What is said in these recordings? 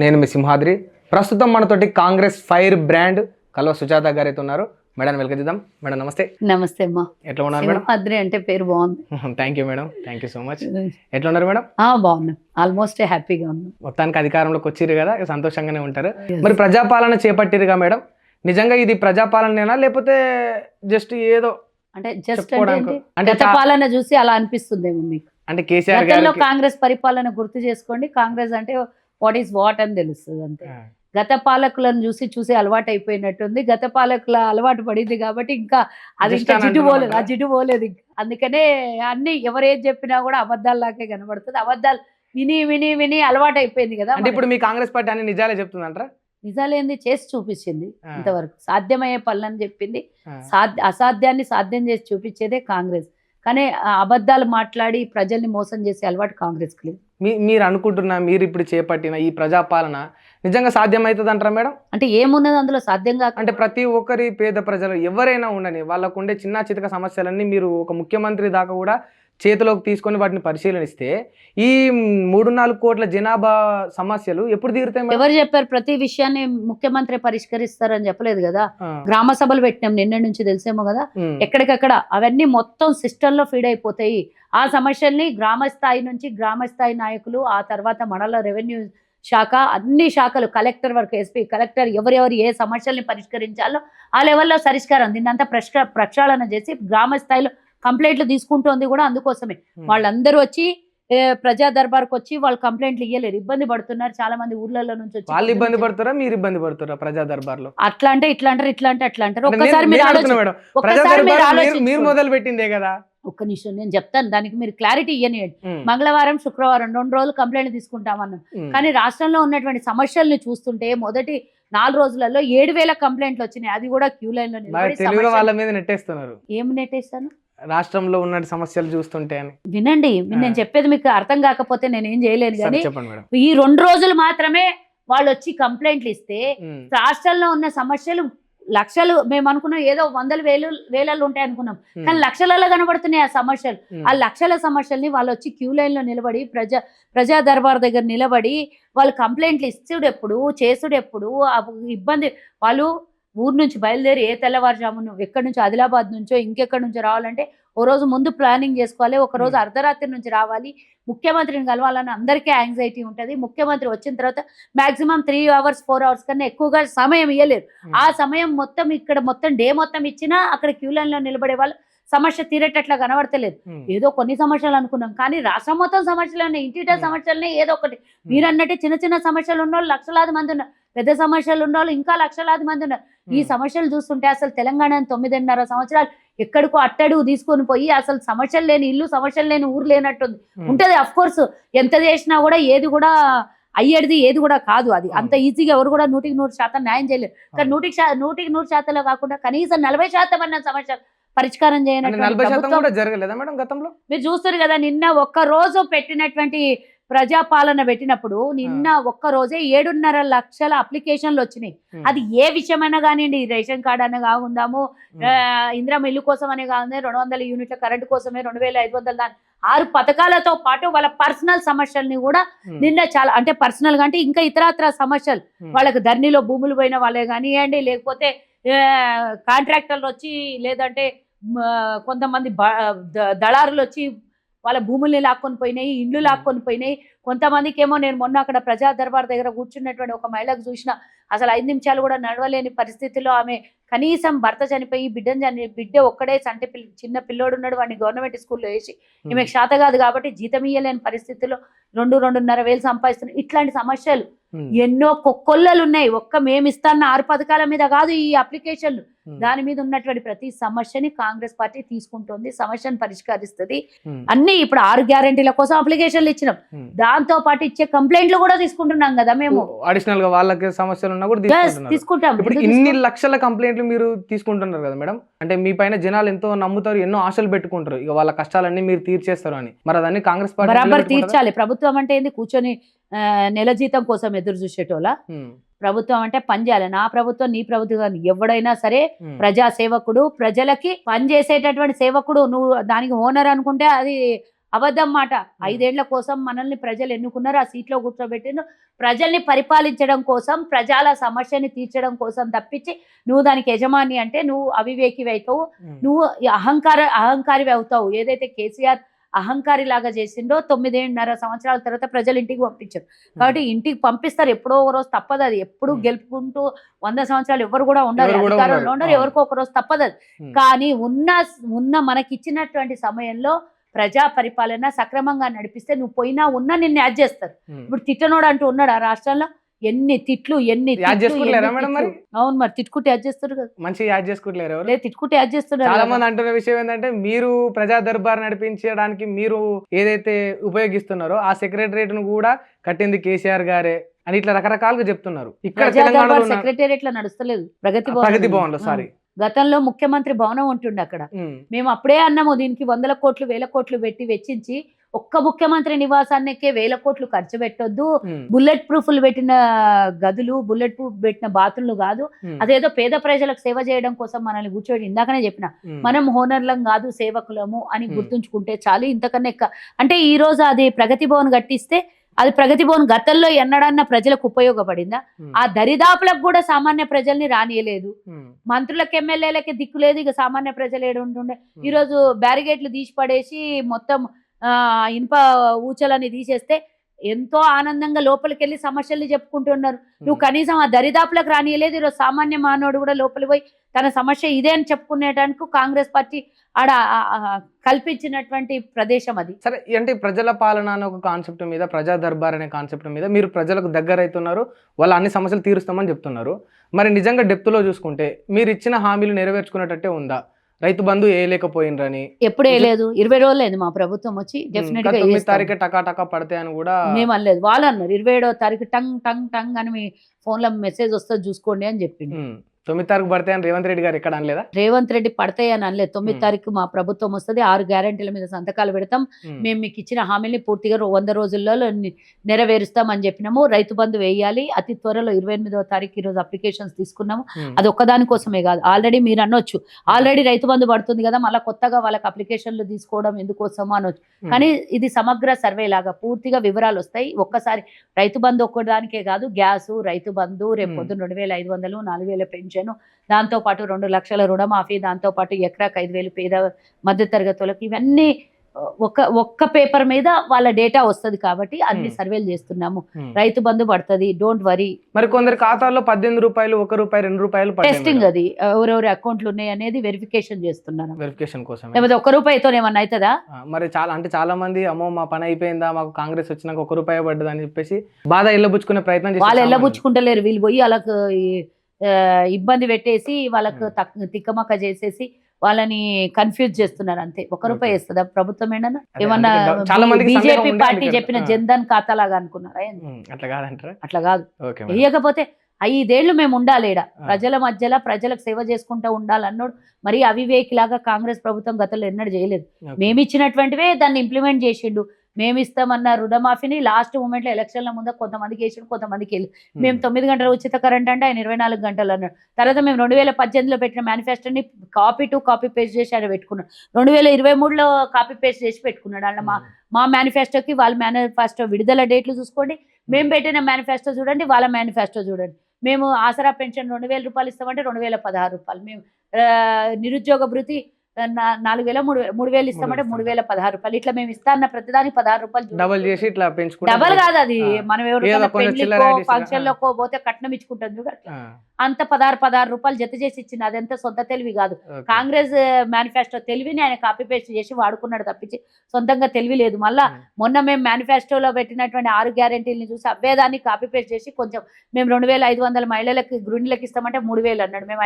నేను మీ సింహాద్రి. ప్రస్తుతం మనతోటి కాంగ్రెస్ ఫైర్ బ్రాండ్ కల్వ సుజాత గారు అయితే ఉన్నారు. మేడం వెల్కమ్ చేద్దాం. మేడం నమస్తే. నమస్తే అమ్మా. ఎట్లా ఉన్నారు మేడం? సింహాద్రి అంటే పేరు బాగుంది. Thank you madam, thank you so much. ఎట్లా ఉన్నారు మేడం? బాగున్నాం, ఆల్మోస్ట్ హ్యాపీగా ఉన్నాం. మొత్తానికి అధికారంలోకి వచ్చిర్రు కదా, సంతోషంగానే ఉంటారు. మరి ప్రజాపాలన చేపట్టిరుగా మేడం, నిజంగా ఇది ప్రజాపాలనేనా లేకపోతే జస్ట్ ఏదో అంటే జస్ట్ అంటే గత పాలన చూసి అలా అనిపిస్తుందేమో మీకు? అంటే కేసీఆర్ గతంలో కాంగ్రెస్ పరిపాలన గుర్తు చేసుకోండి, కాంగ్రెస్ అంటే వాట్ ఈస్ వాట్ అని తెలుస్తుంది అంతే. గత పాలకులను చూసి అలవాటు అయిపోయినట్టుంది. గత పాలకుల అలవాటు పడింది కాబట్టి ఇంకా అది ఇంకా జిడ్డు పోలేదు, ఆ జిడ్డు పోలేదు ఇంకా. అందుకనే అన్ని ఎవరేం చెప్పినా కూడా అబద్ధాల్లాగే కనబడుతుంది. అబద్ధాలు విని విని విని అలవాటు అయిపోయింది కదా. అంటే ఇప్పుడు మీ కాంగ్రెస్ పార్టీ అన్ని నిజాలే చెప్తుందంటారా? నిజాలేంది చేసి చూపించింది, ఇంతవరకు సాధ్యమయ్యే పనులని చెప్పింది. అసాధ్యాన్ని సాధ్యం చేసి చూపించేదే కాంగ్రెస్. కానీ అబద్ధాలు మాట్లాడి ప్రజల్ని మోసం చేసే అలవాటు కాంగ్రెస్కి లేదు. మీరు అనుకుంటున్నా మీరు ఇప్పుడు చేపట్టిన ఈ ప్రజాపాలన నిజంగా సాధ్యమవుతుంది అంటారా మేడం? అంటే ఏమున్నది అందులో సాధ్యం కాక? అంటే ప్రతి ఒక్కరి పేద ప్రజలు ఎవరైనా ఉండని వాళ్ళకు ఉండే చిన్న చితక సమస్యలన్నీ మీరు ఒక ముఖ్యమంత్రి దాకా కూడా చేతిలోకి తీసుకొని వాటిని పరిశీలనిస్తే ఈ 3-4 కోట్ల జనాభా సమస్యలు ఎప్పుడు తీరుతాయి? ఎవరు చెప్పారు ప్రతి విషయాన్ని ముఖ్యమంత్రి పరిష్కరిస్తారని చెప్పలేదు కదా. గ్రామ సభలు పెట్టినాం నిన్న నుంచి, తెలిసేమో కదా. ఎక్కడికక్కడ అవన్నీ మొత్తం సిస్టమ్ లో ఫీడ్ అయిపోతాయి. ఆ సమస్యల్ని గ్రామ స్థాయి నుంచి గ్రామ స్థాయి నాయకులు, ఆ తర్వాత మండల రెవెన్యూ శాఖ, అన్ని శాఖలు, కలెక్టర్ వరకు, ఎస్పీ, కలెక్టర్, ఎవరెవరు ఏ సమస్యల్ని పరిష్కరించాలో ఆ లెవెల్లో పరిష్కారం దీన్నంతా ప్రక్షాళన చేసి గ్రామ స్థాయిలో కంప్లైంట్లు తీసుకుంటోంది కూడా అందుకోసమే. వాళ్ళందరూ వచ్చి ప్రజా దర్బార్కి వచ్చి వాళ్ళు కంప్లైంట్లు ఇయ్యలేరు, ఇబ్బంది పడుతున్నారు. చాలా మంది ఊర్లలో నుంచి వచ్చి వాళ్ళు ఇబ్బంది పడుతారా, మీరు ఇబ్బంది పడుతారా ప్రజా దర్బార్లో? అట్లా అంటే ఇట్లా అంటారు, ఇట్లా అంటే అట్లా అంటారు. ఒక్కసారి మీరు మొదలు పెట్టిందే కదా. ఒక్క నిమిషం నేను చెప్తాను, దానికి మీరు క్లారిటీ ఇయ్యనియండి. మంగళవారం, శుక్రవారం 2 రోజులు కంప్లైంట్ తీసుకుంటామన్నాం. కానీ రాష్ట్రంలో ఉన్నటువంటి సమస్యల్ని చూస్తుంటే మొదటి 4 రోజులలో 7,000 కంప్లైంట్లు వచ్చినాయి. అది కూడా క్యూ లైన్ లో. వాళ్ళ మీద నెట్టేస్తున్నారు. ఏం నెట్టేస్తాను? రాష్ట్రంలో ఉన్న సమస్యలు చూస్తుంటే అని. వినండి, నేను చెప్పేది మీకు అర్థం కాకపోతే నేనేం చేయలేను. కానీ ఈ 2 రోజులు మాత్రమే వాళ్ళు వచ్చి కంప్లైంట్లు ఇస్తే రాష్ట్రంలో ఉన్న సమస్యలు లక్షలు, మేము అనుకున్నాం ఏదో వందలు వేలలు ఉంటాయి అనుకున్నాం, కానీ లక్షలలో కనబడుతున్నాయి ఆ సమస్యలు. ఆ లక్షల సమస్యల్ని వాళ్ళు వచ్చి క్యూ లైన్ లో నిలబడి ప్రజా దర్బార్ దగ్గర నిలబడి వాళ్ళు కంప్లైంట్లు ఇస్తుడు ఎప్పుడు, చేసుడు ఎప్పుడు, ఇబ్బంది. వాళ్ళు ఊరు నుంచి బయలుదేరి ఏ తెల్లవారుజామును ఎక్కడి నుంచి, ఆదిలాబాద్ నుంచో ఇంకెక్కడి నుంచో రావాలంటే ఓ రోజు ముందు ప్లానింగ్ చేసుకోవాలి, ఒక రోజు అర్ధరాత్రి నుంచి రావాలి. ముఖ్యమంత్రిని కలవాలని అందరికీ యాంగ్జైటీ ఉంటుంది. ముఖ్యమంత్రి వచ్చిన తర్వాత మాక్సిమం 3 hours 4 hours కన్నా ఎక్కువగా సమయం ఇవ్వలేరు. ఆ సమయం మొత్తం ఇక్కడ మొత్తం డే మొత్తం ఇచ్చినా అక్కడ క్యూ లైన్ లో నిలబడే వాళ్ళు సమస్య తీరేటట్లా కనబడతలేదు. ఏదో కొన్ని సమస్యలు అనుకున్నాం, కానీ రాష్ట్రం మొత్తం సమస్యలు, ఇంటిట సమస్యలనే. ఏదో ఒకటి మీరు అన్నట్టు చిన్న చిన్న సమస్యలు ఉన్నోళ్ళు లక్షలాది మంది ఉన్నారు, పెద్ద సమస్యలు ఉన్నోళ్ళు ఇంకా లక్షలాది మంది ఉన్నారు. ఈ సమస్యలు చూస్తుంటే అసలు తెలంగాణ 9.5 సంవత్సరాలు ఎక్కడికో అట్టడుగు తీసుకొని పోయి అసలు సమస్యలు లేని ఇల్లు, సమస్యలు లేని ఊరు లేనట్టుంది ఉంటది. అఫ్ కోర్స్ ఎంత చేసినా కూడా ఏది కూడా అయ్యేది ఏది కూడా కాదు. అది అంత ఈజీగా ఎవరు కూడా 100% న్యాయం చేయలేరు. కానీ 100% కాకుండా కనీసం 40% అన్న సమస్యలు పరిష్కారం చేయనట్టు మీరు చూస్తారు కదా. నిన్న ఒక్క రోజు పెట్టినటువంటి ప్రజాపాలన పెట్టినప్పుడు నిన్న ఒక్క రోజే 7.5 లక్షల అప్లికేషన్లు వచ్చినాయి. అది ఏ విషయమైనా కానివ్వండి, రేషన్ కార్డు అనే కాకుందాము, ఇందిరమ్మ ఇల్లు కోసం అనే కాదు, 200 యూనిట్ల కరెంటు కోసమే 2,500 6 పథకాలతో పాటు వాళ్ళ పర్సనల్ సమస్యల్ని కూడా నిన్న చాలా, అంటే పర్సనల్ గా అంటే ఇంకా ఇతరత్ర సమస్యలు, వాళ్ళకి ధరణిలో భూములు పోయిన వాళ్ళే కానివ్వండి, లేకపోతే కాంట్రాక్టర్లు వచ్చి, లేదంటే కొంతమంది దళారులు వచ్చి వాళ్ళ భూముల్ని లాక్కొని పోయినాయి, ఇండ్లు లాక్కొని పోయినాయి. కొంతమందికి ఏమో, నేను మొన్న అక్కడ ప్రజా దర్బార్ దగ్గర కూర్చున్నటువంటి ఒక మహిళకు చూసిన, అసలు 5 నిమిషాలు కూడా నడవలేని పరిస్థితిలో ఆమె కనీసం భర్త చనిపోయి బిడ్డ ఒక్కడే చిన్న పిల్లోడు ఉన్నాడు, వాడిని గవర్నమెంట్ స్కూల్లో వేసి ఈమెకు శాత కాదు కాబట్టి జీతం ఇయ్యలేని పరిస్థితిలో 2-2.5 వేలు సంపాదిస్తున్నాయి. ఇట్లాంటి సమస్యలు ఎన్నో కొల్లలు ఉన్నాయి. మేము ఇస్తాన్న 6 పథకాల మీద కాదు ఈ అప్లికేషన్లు, దాని మీద ఉన్నటువంటి ప్రతి సమస్యని కాంగ్రెస్ పార్టీ తీసుకుంటుంది, సమస్యను పరిష్కరిస్తుంది. అన్ని ఇప్పుడు 6 గ్యారెంటీల కోసం అప్లికేషన్లు ఇచ్చినాం, దాంతో పాటు ఇచ్చే కంప్లైంట్లు కూడా తీసుకుంటున్నాం కదా. మేము అడిషనల్ గా వాళ్ళకి సమస్యలు ఉన్నా కూడా తీసుకుంటాం. ఇప్పుడు ఇన్ని లక్షల కంప్లైంట్లు మీరు తీసుకుంటున్నారు కదా మేడం, అంటే మీ పైన జనాలు ఎంతో నమ్ముతారు, ఎన్నో ఆశలు పెట్టుకుంటారు, ఇక వాళ్ళ కష్టాలన్నీ మీరు తీర్చేస్తారు అని. మరి అదన్నీ కాంగ్రెస్ పార్టీ బరాబర్ తీర్చాలి. ప్రభుత్వం అంటే ఏంది, కూర్చొని నెల జీతం కోసం ఎదురు చూసేటోళ్ళ? ప్రభుత్వం అంటే పని చేయాలి. నా ప్రభుత్వం, నీ ప్రభుత్వం, ఎవడైనా సరే ప్రజా సేవకుడు, ప్రజలకి పనిచేసేటటువంటి సేవకుడు. నువ్వు దానికి ఓనర్ అనుకుంటే అది అబద్ధం మాట. 5 ఏళ్ల కోసం మనల్ని ప్రజలు ఎన్నుకున్నారు, ఆ సీట్లో కూర్చోబెట్టిన ప్రజల్ని పరిపాలించడం కోసం, ప్రజల సమస్యని తీర్చడం కోసం తప్పించి నువ్వు దానికి యజమాని అంటే నువ్వు అవివేకివి అవుతావు, నువ్వు అహంకారివి అవుతావు. ఏదైతే కేసీఆర్ అహంకారి లాగా చేసిండో 9.5 సంవత్సరాల తర్వాత ప్రజలు ఇంటికి పంపించారు. కాబట్టి ఇంటికి పంపిస్తారు, ఎప్పుడో ఒక రోజు తప్పదు అది. ఎప్పుడు గెలుపుకుంటూ 100 సంవత్సరాలు ఎవరు కూడా ఉండరు, అధికారంలో ఉండరు, ఎవరికో ఒక రోజు తప్పదు అది. కానీ ఉన్న మనకిచ్చినటువంటి సమయంలో ప్రజా పరిపాలన సక్రమంగా నడిపిస్తే నువ్వు పోయినా ఉన్నా నిన్ను యాడ్ చేస్తారు. ఇప్పుడు తిట్టనోడు అంటూ ఉన్నాడు ఆ రాష్ట్రంలో, ఎన్ని తిట్లు అవును మరి తిట్టుకుంటే యాడ్ చేస్తారు కదా, మంచిగా యాడ్ చేసుకుంటలేరు. లేదు తిట్టుకుంటే యాడ్ చేస్తున్నారు. చాలా మంది అంటున్న విషయం ఏంటంటే మీరు ప్రజా దర్బార్ నడిపించడానికి మీరు ఏదైతే ఉపయోగిస్తున్నారో ఆ సెక్రటరియట్ ను కూడా కట్టింది కేసీఆర్ గారే అని ఇట్లా రకరకాలుగా చెప్తున్నారు. ఇక్కడ తెలంగాణలో సెక్రటేరియట్ లో నడుస్తలేదు, ప్రగతి భవన్ లో. సారీ, గతంలో ముఖ్యమంత్రి భవనం ఉంటుండే అక్కడ. మేము అప్పుడే అన్నాము దీనికి 100 కోట్లు 1000 కోట్లు పెట్టి వెచ్చించి ఒక్క ముఖ్యమంత్రి నివాసానికే 1000 కోట్లు ఖర్చు పెట్టొద్దు. బుల్లెట్ ప్రూఫ్లు పెట్టిన గదులు, బుల్లెట్ ప్రూఫ్ పెట్టిన బాతులు కాదు, అదేదో పేద ప్రజలకు సేవ చేయడం కోసం మనల్ని కూర్చోబెట్టి, ఇందాకనే చెప్పిన మనం హోనర్లం కాదు సేవకులము అని గుర్తుంచుకుంటే చాలు. ఇంతకన్నా అంటే ఈ రోజు అది ప్రగతి భవన్ కట్టిస్తే అది ప్రగతి భవన్ గతంలో ఎన్నడన్నా ప్రజలకు ఉపయోగపడిందా? ఆ దరిదాపులకు కూడా సామాన్య ప్రజల్ని రానియలేదు. మంత్రులకు ఎమ్మెల్యేలకి దిక్కు లేదు, ఇక సామాన్య ప్రజలు ఏడుంటుండే. ఈ రోజు బ్యారిగేట్లు తీసి పడేసి మొత్తం ఇనుప ఊచలని తీసేస్తే ఎంతో ఆనందంగా లోపలికి వెళ్ళి సమస్యల్ని చెప్పుకుంటున్నారు. నువ్వు కనీసం ఆ దరిదాపులకు రానియలేదు. ఈరోజు సామాన్య మానవుడు కూడా లోపలికి పోయి తన సమస్య ఇదే అని చెప్పుకునేటానికి కాంగ్రెస్ పార్టీ ఆడ కల్పించినటువంటి ప్రదేశం అది. సరే, అంటే ప్రజల పాలన అనే ఒక కాన్సెప్ట్ మీద, ప్రజా దర్బార్ అనే కాన్సెప్ట్ మీద మీరు ప్రజలకు దగ్గర అవుతున్నారు, వాళ్ళు అన్ని సమస్యలు తీరుస్తామని చెప్తున్నారు. మరి నిజంగా డెప్త్లో చూసుకుంటే మీరు ఇచ్చిన హామీలు నెరవేర్చుకునేటట్టే ఉందా? రైతు బంధు వేయలేకపోయినరని ఎప్పుడు వేయలేదు, 20 రోజులు అయింది మా ప్రభుత్వం వచ్చి. డెఫినెట్ గా 9 తారీఖు టకా పడతాయని కూడా మేము అనలేదు, వాళ్ళు అన్నారు 27వ తారీఖు టంగ్ టంగ్ టంగ్ అని మీ ఫోన్ లో మెసేజ్ వస్తుంది చూసుకోండి అని చెప్పింది. 9 తారీఖు పడతాయని రేవంత్ రెడ్డి గారు ఎక్కడ అనలేదా? రేవంత్ రెడ్డి పడతాయి అని అనలేదు. 9 తారీఖు మా ప్రభుత్వం వస్తుంది, 6 గ్యారెంటీల మీద సంతకాలు పెడతాం, మేము మీకు ఇచ్చిన హామీని పూర్తిగా 100 రోజుల్లో నెరవేరుస్తాం అని చెప్పినాము. రైతు బంధు వేయాలి అతి త్వరలో 28వ తారీఖు ఈరోజు అప్లికేషన్స్ తీసుకున్నాము. అది ఒక్కదాని కోసమే కాదు, ఆల్రెడీ మీరు అనొచ్చు ఆల్రెడీ రైతు బంధు పడుతుంది కదా మళ్ళీ కొత్తగా వాళ్ళకి అప్లికేషన్లు తీసుకోవడం ఎందుకోసమో అనొచ్చు. కానీ ఇది సమగ్ర సర్వే లాగా పూర్తిగా వివరాలు వస్తాయి. ఒక్కసారి రైతు బంధు ఒక్కదానికే కాదు, గ్యాసు, రైతు బంధు, రేపు పొద్దున్న 2500, 4000 పెన్షన్, దాంతో పాటు 2 లక్షల రుణమాఫీ, దాంతో పాటు ఎకరాకు 5000 పేద మధ్య తరగతులకు, ఇవన్నీ ఒక్క పేపర్ మీద వాళ్ళ డేటా వస్తుంది. కాబట్టి అన్ని సర్వేలు చేస్తున్నాము. రైతు బంధు పడుతుంది, డోంట్ వరీ. మరి కొందరు ఖాతాల్లో 18 రూపాయలు, 1 రూపాయి, 2 రూపాయలు టెస్టింగ్, అది ఎవరెవరి అకౌంట్లు ఉన్నాయి అనేది వెరిఫికేషన్ చేస్తున్నాను. వెరిఫికేషన్ కోసం లేకపోతే 1 రూపాయితో ఏమన్నా అవుతుందా? మరి చాలా మంది అమ్మో మా పని అయిపోయిందా, మాకు కాంగ్రెస్ వచ్చినాక 1 రూపాయి పడ్డది అని చెప్పేసి బాధ ఎల్లబుచ్చుకునే ప్రయత్నం చేస్తారు. వాళ్ళు ఎల్లబుచ్చుకుంటలేరు, వీళ్ళు పోయి వాళ్ళకు ఇబ్బంది పెట్టేసి వాళ్ళకు తిక్కమక్క చేసేసి వాళ్ళని కన్ఫ్యూజ్ చేస్తున్నారు అంతే. 1 రూపాయి వేస్తుందా ప్రభుత్వం? ఏమన్నా బీజేపీ పార్టీ చెప్పిన జన్ధన్ ఖాతా లాగా అనుకున్నారా? అట్లా కాదు. వేయకపోతే 5 ఏళ్ళు మేము ఉండాలి ఈడ, ప్రజల మధ్యలో ప్రజలకు సేవ చేసుకుంటూ ఉండాలన్నాడు. మరి అవివేకి లాగా కాంగ్రెస్ ప్రభుత్వం గతంలో ఎన్నడూ చేయలేదు. మేము ఇచ్చినటువంటివే దాన్ని ఇంప్లిమెంట్ చేసిండు. మేము ఇస్తామన్న రుణమాఫీని లాస్ట్ మూమెంట్లో ఎలక్షన్ల ముందు కొంతమందికి వేసిండు, కొంతమందికి వెళ్ళి. మేము 9 గంటల ఉచిత కరెంట్ అంటే ఆయన 24 గంటలు అన్నాడు. తర్వాత మేము 2018లో పెట్టిన మేనిఫెస్టోని కాపీ పేస్ట్ చేసి ఆయన పెట్టుకున్నాడు. 2023లో కాపీ పేస్ట్ చేసి పెట్టుకున్నాడు. అలా మా మేనిఫెస్టోకి వాళ్ళ మేనిఫెస్టో విడుదల డేట్లు చూసుకోండి, మేము పెట్టిన మేనిఫెస్టో చూడండి, వాళ్ళ మేనిఫెస్టో చూడండి. మేము ఆసరా పెన్షన్ 2000 రూపాయలు ఇస్తామంటే 2016 రూపాయలు, మేము నిరుద్యోగ భృతి 4000 3000 ఇస్తామంటే 3016 రూపాయలు. ఇట్లా మేము ఇస్తా అన్న ప్రతిదానికి 16 రూపాయలు డబల్ చేసి ఇట్లా పెంచుకుంటాం. డబల్ కాదు అది, మనం ఎవరికైనా పెళ్లికో ఫంక్షన్ లోకో పోతే కట్నం ఇచ్చుకుంటాం చూడండి, అంత 16 రూపాయలు జత చేసి ఇచ్చింది. అదంత సొంత తెలివి కాదు, కాంగ్రెస్ మేనిఫెస్టో తెలివిని ఆయన కాపీ పేస్ట్ చేసి వాడుకున్నాడు తప్పించి సొంతంగా తెలివి లేదు. మళ్ళా మొన్న మేము మేనిఫెస్టోలో పెట్టినటువంటి 6 గ్యారెంటీలను చూసి అవ్వేదాన్ని కాపీ పేస్ట్ చేసి కొంచెం మేము 2500 మహిళలకు గృహిణులకు ఇస్తామంటే 3000 అన్నాడు. మేము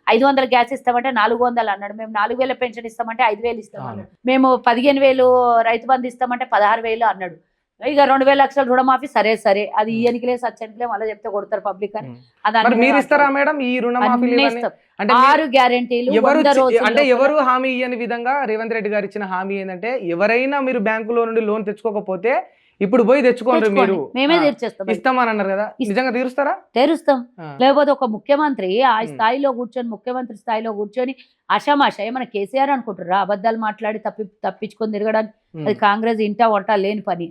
500 గ్యాస్ ఇస్తామంటే 400 అన్నాడు. మేము 4000 పెన్షన్ ఇస్తామంటే 5000 ఇస్తామన్నాడు. మేము 15000 రైతు బంధు ఇస్తామంటే 16000 అన్నాడు. ఇక 2000 లక్షల రుణమాఫీ సరే అది ఈయనకిలే సత్యానికిలే మళ్ళీ చెప్తే కొడతారు పబ్లిక్ అని. మీరు ఇస్తారా మేడం ఈ రుణమాఫీ? 6 గ్యారెంటీలు అంటే ఎవరు హామీ ఇయ్యని విధంగా రేవంత్ రెడ్డి గారు ఇచ్చిన హామీ ఏంటంటే ఎవరైనా మీరు బ్యాంకులో నుండి లోన్ తెచ్చుకోకపోతే ఇప్పుడు పోయి తెచ్చుకోండి మీరు మేమే తీర్చేస్తాం. ఇస్తామని అన్నారు కదా, నిజంగా తీరుస్తారా? తెరుస్తాం. లేకపోతే ఒక ముఖ్యమంత్రి ఆ స్థాయిలో కూర్చొని, ముఖ్యమంత్రి స్థాయిలో కూర్చొని ఆషామాష ఏమన్నా కేసీఆర్ అనుకుంటారా అబద్ధాలు మాట్లాడి తప్పించుకొని తిరగడానికి? అది కాంగ్రెస్ ఇంటా వంట లేని పని.